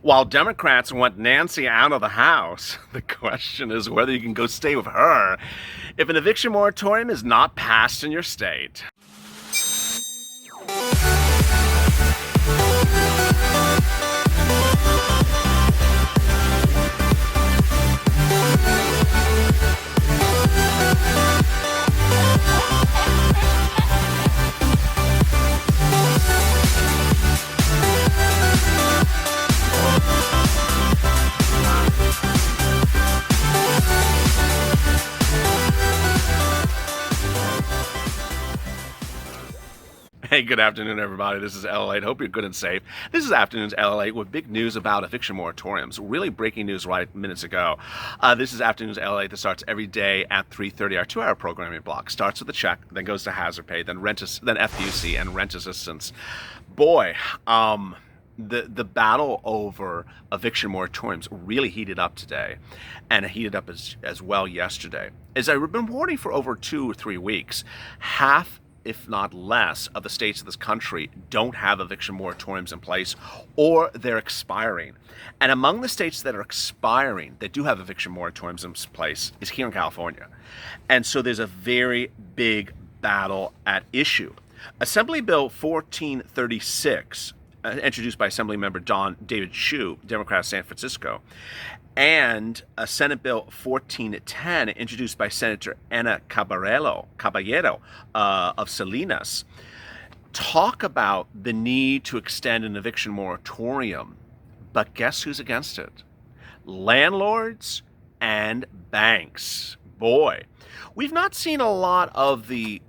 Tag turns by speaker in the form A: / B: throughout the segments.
A: While Democrats want Nancy out of the House, the question is whether you can go stay with her if an eviction moratorium is not passed in your state. Hey, good afternoon, everybody. This is LALATE. Hope you're good and safe. This is Afternoons LALATE with big news about eviction moratoriums. Really breaking news right minutes ago. This is Afternoons LALATE that starts every day at 3:30. Our 2-hour programming block starts with a check, then goes to hazard pay, then FPUC and rent assistance. Boy, the battle over eviction moratoriums really heated up today, and it heated up as well yesterday. As I've been warning for over 2 or 3 weeks, half, if not less, of the states of this country don't have eviction moratoriums in place, or they're expiring. And among the states that are expiring, that do have eviction moratoriums in place, is here in California. And so there's a very big battle at issue. Assembly Bill 1436, introduced by Assemblymember David Chu, Democrat of San Francisco, and Senate Bill 1410, introduced by Senator Ana Caballero of Salinas, talk about the need to extend an eviction moratorium. But guess who's against it? Landlords and banks. Boy, we've not seen a lot of the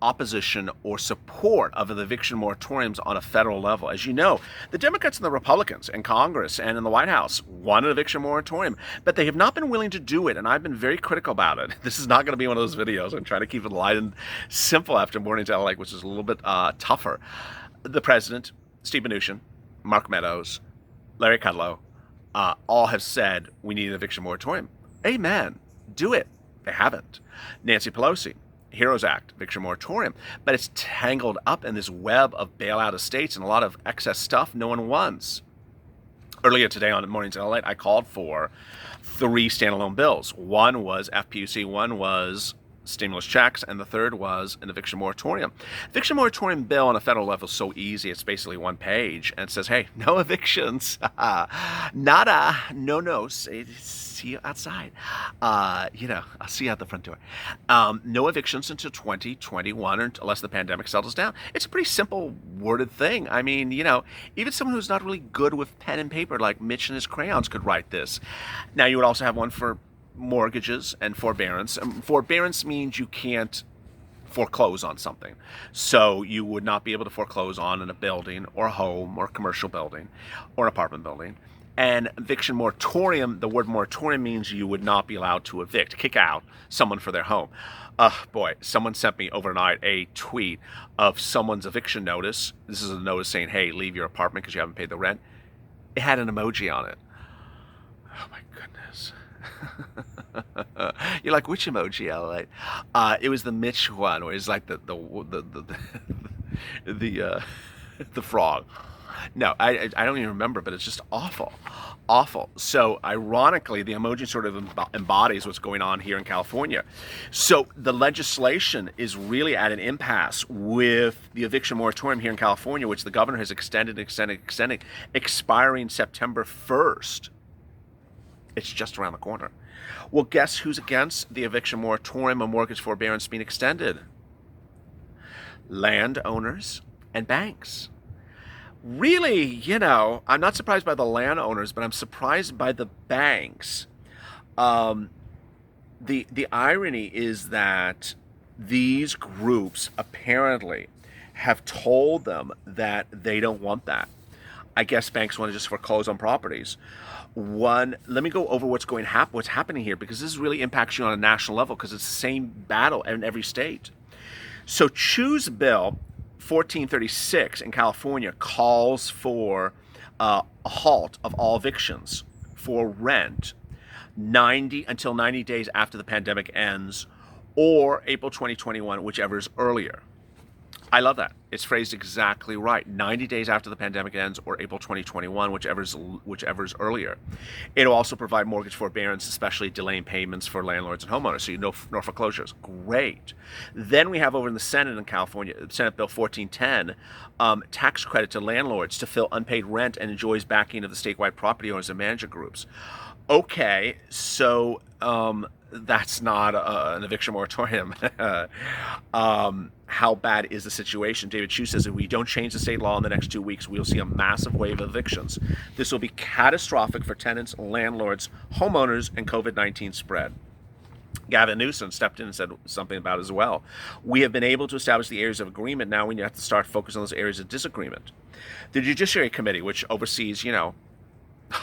A: opposition or support of the eviction moratoriums on a federal level. As you know, the Democrats and the Republicans in Congress and in the White House want an eviction moratorium, but they have not been willing to do it, and I've been very critical about it. This is not going to be one of those videos. I'm trying to keep it light and simple after Mornings LA, which is a little bit tougher. The president, Steve Mnuchin, Mark Meadows, Larry Kudlow, all have said we need an eviction moratorium. Amen. Do it. They haven't. Nancy Pelosi, HEROES Act, eviction moratorium, but it's tangled up in this web of bailout estates and a lot of excess stuff no one wants. Earlier today on Mornings LA, I called for 3 standalone bills. One was FPUC, one was stimulus checks, and the third was an eviction moratorium. Eviction moratorium bill on a federal level is so easy. It's basically 1 page, and it says, hey, no evictions. Nada, no, see you outside. I'll see you at the front door. No evictions until 2021 unless the pandemic settles down. It's a pretty simple worded thing. I mean, even someone who's not really good with pen and paper like Mitch and his crayons could write this. Now, you would also have one for mortgages and forbearance. Forbearance means you can't foreclose on something. So you would not be able to foreclose on a building or a home or a commercial building or an apartment building. And eviction moratorium, the word moratorium means you would not be allowed to evict, kick out someone for their home. Boy, someone sent me overnight a tweet of someone's eviction notice. This is a notice saying, hey, leave your apartment because you haven't paid the rent. It had an emoji on it. Oh my goodness. You're like, which emoji, LA? It was the Mitch one, where it's like the frog. No, I don't even remember, but it's just awful. So ironically, the emoji sort of embodies what's going on here in California. So the legislation is really at an impasse with the eviction moratorium here in California, which the governor has extended, expiring September 1st. It's just around the corner. Well, guess who's against the eviction moratorium or mortgage forbearance being extended? Landowners and banks. Really, I'm not surprised by the landowners, but I'm surprised by the banks. The irony is that these groups apparently have told them that they don't want that. I guess banks want to just foreclose on properties. Let me go over what's happening here, because this really impacts you on a national level, because it's the same battle in every state. So Chu's bill 1436 in California calls for a halt of all evictions for rent until 90 days after the pandemic ends, or April 2021, whichever is earlier. I love that. It's phrased exactly right. 90 days after the pandemic ends or April 2021, whichever's earlier. It'll also provide mortgage forbearance, especially delaying payments for landlords and homeowners, so no foreclosures. Great. Then we have over in the Senate in California, Senate Bill 1410, tax credit to landlords to fill unpaid rent and enjoys backing of the statewide property owners and manager groups. Okay, so that's not an eviction moratorium. How bad is the situation? David Chu says if we don't change the state law in the next 2 weeks, we'll see a massive wave of evictions. This will be catastrophic for tenants, landlords, homeowners, and COVID-19 spread. Gavin Newsom stepped in and said something about it as well. We have been able to establish the areas of agreement. Now we have to start focusing on those areas of disagreement. The Judiciary Committee, which oversees,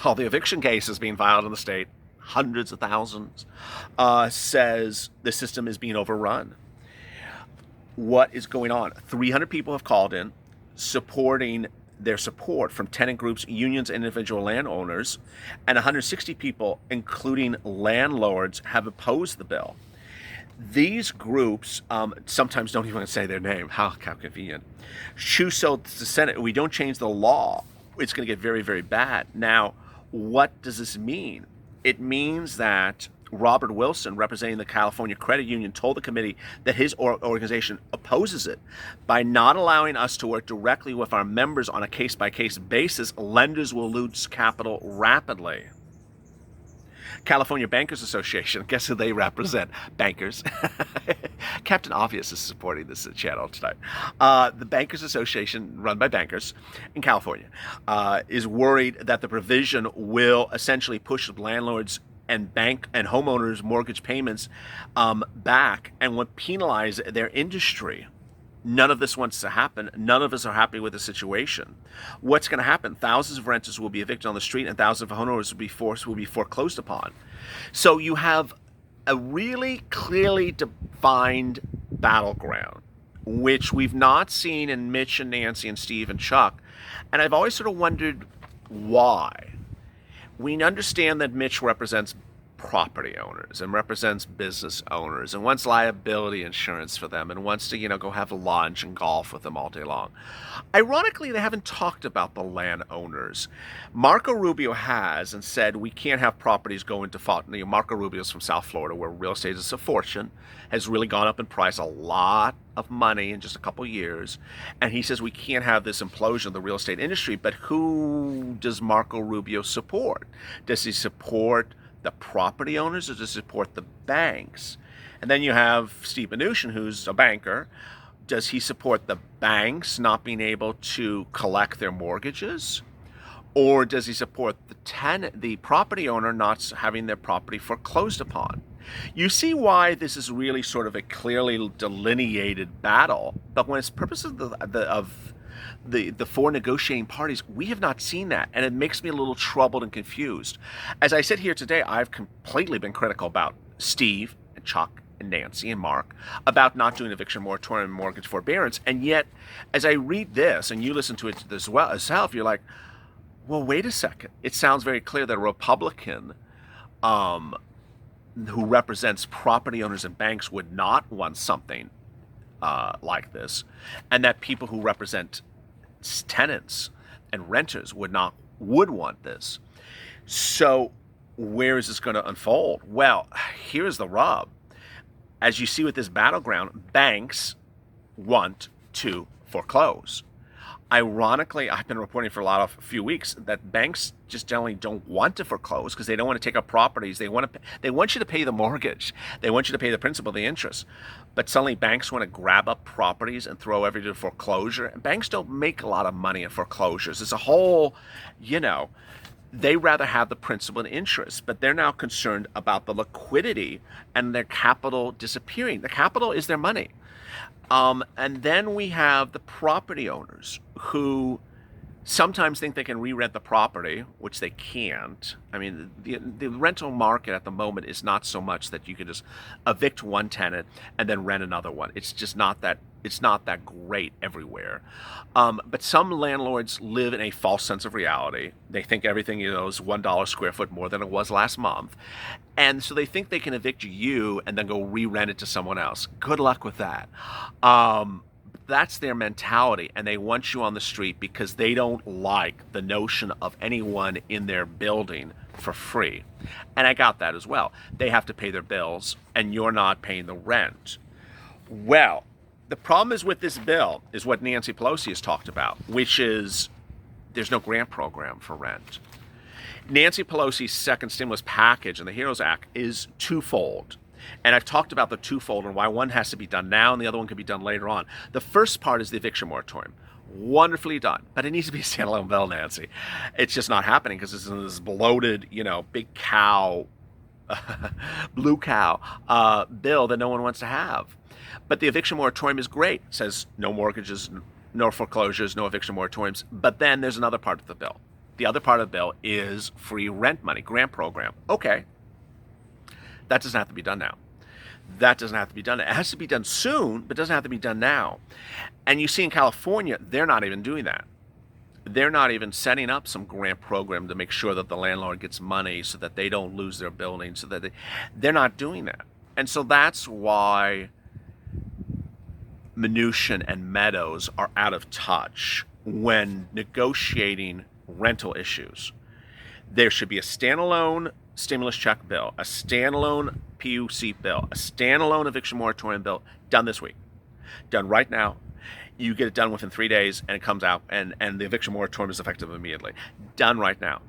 A: all the eviction cases being filed in the state, hundreds of thousands, says the system is being overrun. What is going on? 300 people have called in supporting their support from tenant groups, unions, and individual landowners, and 160 people, including landlords, have opposed the bill. These groups sometimes don't even say their name. How convenient. Chu told the Senate, if we don't change the law, it's going to get very, very bad. Now, what does this mean? It means that Robert Wilson, representing the California Credit Union, told the committee that his organization opposes it. By not allowing us to work directly with our members on a case-by-case basis, lenders will lose capital rapidly. California Bankers Association, guess who they represent? Bankers. Captain Obvious is supporting this channel tonight. The Bankers Association, run by bankers in California, is worried that the provision will essentially push landlords and bank and homeowners' mortgage payments back and will penalize their industry. None of this wants to happen. None of us are happy with the situation. What's going to happen? Thousands of renters will be evicted on the street, and thousands of homeowners will be foreclosed upon. So you have a really clearly defined battleground, which we've not seen in Mitch and Nancy and Steve and Chuck. And I've always sort of wondered why. We understand that Mitch represents property owners and represents business owners and wants liability insurance for them and wants to, go have lunch and golf with them all day long. Ironically, they haven't talked about the landowners. Marco Rubio has and said we can't have properties go into default. Marco Rubio's from South Florida, where real estate is a fortune, has really gone up in price a lot of money in just a couple years. And he says we can't have this implosion of the real estate industry. But who does Marco Rubio support? Does he support the property owners or to support the banks? And then you have Steve Mnuchin, who's a banker. Does he support the banks not being able to collect their mortgages? Or does he support the property owner not having their property foreclosed upon? You see why this is really sort of a clearly delineated battle. But when it's purpose of the four negotiating parties, we have not seen that, and it makes me a little troubled and confused. As I sit here today, I've completely been critical about Steve and Chuck and Nancy and Mark about not doing eviction moratorium and mortgage forbearance, and yet as I read this and you listen to it as well as yourself, you're like, well, wait a second. It sounds very clear that a Republican who represents property owners and banks would not want something like this, and that people who represent tenants and renters would want this. So where is this going to unfold? Well, here's the rub. As you see with this battleground, banks want to foreclose. Ironically, I've been reporting for a few weeks that banks just generally don't want to foreclose because they don't want to take up properties. They want you to pay the mortgage. They want you to pay the principal, the interest. But suddenly banks want to grab up properties and throw everything to foreclosure. And banks don't make a lot of money in foreclosures. It's a whole, they rather have the principal and interest, but they're now concerned about the liquidity and their capital disappearing. The capital is their money. And then we have the property owners who sometimes think they can re-rent the property, which they can't. I mean, the rental market at the moment is not so much that you can just evict one tenant and then rent another one. It's just not that. It's not that great everywhere. But some landlords live in a false sense of reality. They think everything is $1 square foot more than it was last month. And so they think they can evict you and then go re-rent it to someone else. Good luck with that. That's their mentality, and they want you on the street because they don't like the notion of anyone in their building for free. And I got that as well. They have to pay their bills, and you're not paying the rent. Well, the problem is with this bill is what Nancy Pelosi has talked about, which is there's no grant program for rent. Nancy Pelosi's second stimulus package and the HEROES Act is twofold. And I've talked about the twofold and why one has to be done now and the other one can be done later on. The first part is the eviction moratorium. Wonderfully done. But it needs to be a standalone bill, Nancy. It's just not happening because it's this bloated, big cow, blue cow bill that no one wants to have. But the eviction moratorium is great. It says no mortgages, no foreclosures, no eviction moratoriums. But then there's another part of the bill. The other part of the bill is free rent money, grant program. Okay. That doesn't have to be done now. That doesn't have to be done. It has to be done soon, but it doesn't have to be done now. And you see in California, they're not even doing that. They're not even setting up some grant program to make sure that the landlord gets money so that they don't lose their building, so that they're not doing that. And so that's why Mnuchin and Meadows are out of touch when negotiating rental issues. There should be a standalone stimulus check bill, a standalone FPUC bill, a standalone eviction moratorium bill done this week. Done right now. You get it done within 3 days and it comes out and the eviction moratorium is effective immediately. Done right now.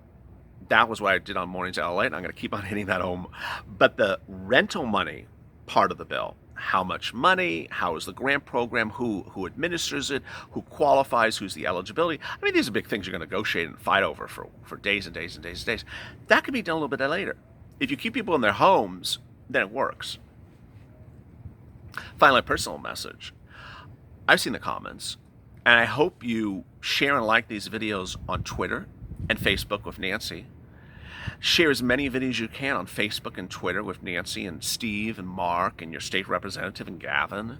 A: That was what I did on Mornings at LALATE, and I'm going to keep on hitting that home. But the rental money part of the bill, how much money, how is the grant program, who administers it, who qualifies, who's the eligibility. I mean, these are big things you're going to negotiate and fight over for days and days and days and days. That could be done a little bit later. If you keep people in their homes, then it works. Finally, a personal message. I've seen the comments, and I hope you share and like these videos on Twitter and Facebook with Nancy. Share as many videos as you can on Facebook and Twitter with Nancy and Steve and Mark and your state representative and Gavin.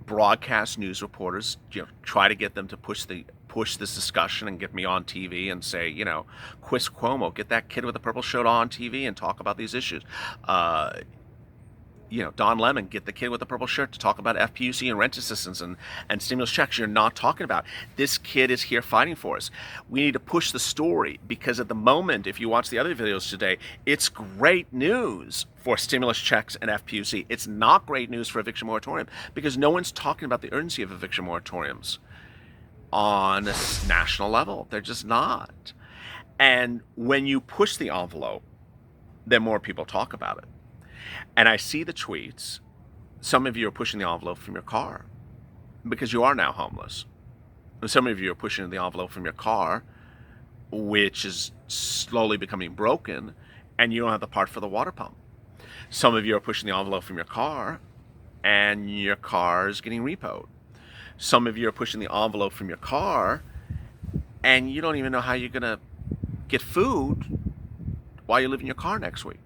A: Broadcast news reporters, try to get them to push this discussion and get me on TV and say, Chris Cuomo, get that kid with the purple shirt on TV and talk about these issues. Don Lemon, get the kid with the purple shirt to talk about FPUC and rent assistance and stimulus checks you're not talking about. This kid is here fighting for us. We need to push the story because at the moment, if you watch the other videos today, it's great news for stimulus checks and FPUC. It's not great news for eviction moratorium because no one's talking about the urgency of eviction moratoriums on a national level. They're just not. And when you push the envelope, then more people talk about it. And I see the tweets. Some of you are pushing the envelope from your car because you are now homeless. And some of you are pushing the envelope from your car, which is slowly becoming broken, and you don't have the part for the water pump. Some of you are pushing the envelope from your car, and your car is getting repoed. Some of you are pushing the envelope from your car, and you don't even know how you're going to get food while you live in your car next week.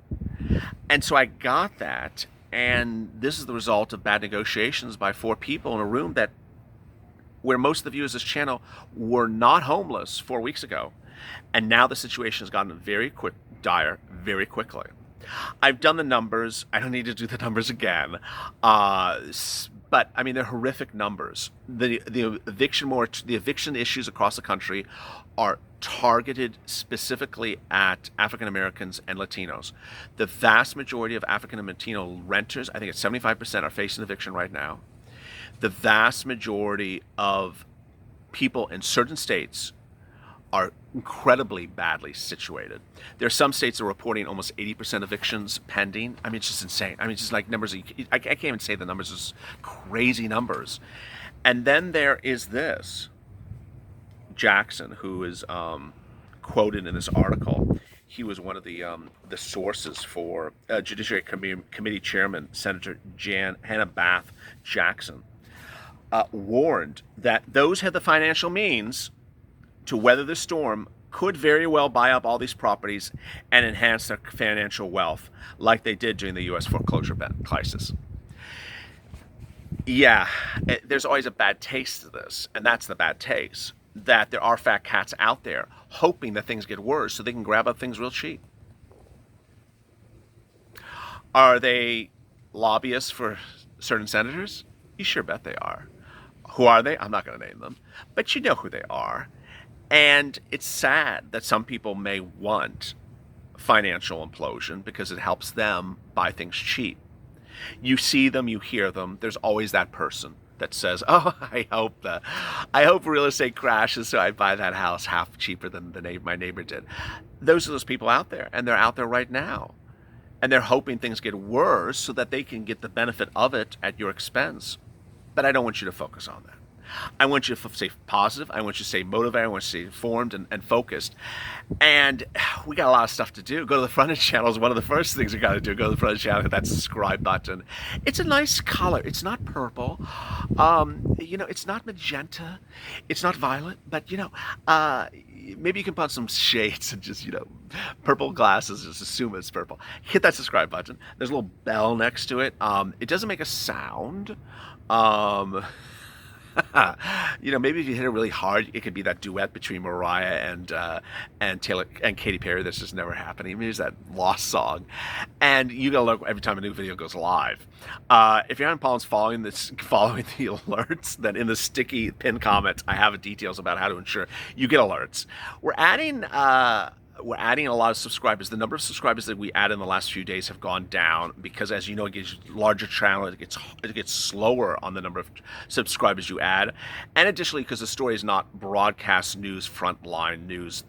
A: And so I got that, and this is the result of bad negotiations by 4 people in a room where most of the viewers of this channel were not homeless 4 weeks ago. And now the situation has gotten dire very quickly. I've done the numbers. I don't need to do the numbers again. But I mean, they're horrific numbers. The eviction issues across the country are targeted specifically at African Americans and Latinos. The vast majority of African and Latino renters, I think it's 75%, are facing eviction right now. The vast majority of people in certain states are incredibly badly situated. There are some states that are reporting almost 80% evictions pending. I mean, it's just insane. I mean, it's just like numbers. I can't even say the numbers. It's crazy numbers. And then there is this Jackson, who is quoted in this article. He was one of the sources for Judiciary Committee Chairman Senator Hannah Bath Jackson warned that those had the financial means to weather the storm could very well buy up all these properties and enhance their financial wealth like they did during the U.S. foreclosure crisis. Yeah, there's always a bad taste to this, and that's the bad taste, that there are fat cats out there hoping that things get worse so they can grab up things real cheap. Are they lobbyists for certain senators? You sure bet they are. Who are they? I'm not going to name them, but you know who they are. And it's sad that some people may want financial implosion because it helps them buy things cheap. You see them, you hear them. There's always that person that says, "Oh, I hope real estate crashes so I buy that house half cheaper than my neighbor did." Those are those people out there, and they're out there right now, and they're hoping things get worse so that they can get the benefit of it at your expense. But I don't want you to focus on that. I want you to stay positive. I want you to stay motivated. I want you to stay informed and focused. And we got a lot of stuff to do. Go to the front end channel is one of the first things you got to do. Go to the front end channel, hit that subscribe button. It's a nice color. It's not purple. It's not magenta. It's not violet. But, maybe you can put some shades and just, purple glasses, just assume it's purple. Hit that subscribe button. There's a little bell next to it. It doesn't make a sound. Maybe if you hit it really hard, it could be that duet between Mariah and Taylor and Katy Perry that's just never happening. Maybe it's that lost song, and you gotta look every time a new video goes live. If you're on Palms following the alerts, then in the sticky pin comment, I have details about how to ensure you get alerts. We're adding a lot of subscribers. The number of subscribers that we add in the last few days have gone down because, as you know, it gets larger channel. It gets slower on the number of subscribers you add, and additionally, because the story is not broadcast news, frontline news,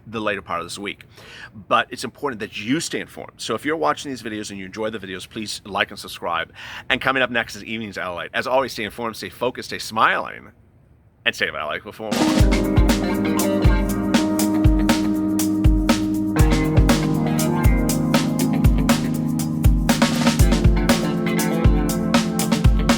A: the later part of this week. But it's important that you stay informed. So if you're watching these videos and you enjoy the videos, please like and subscribe. And coming up next is Evenings LA. As always, stay informed, stay focused, stay smiling, and stay LA before.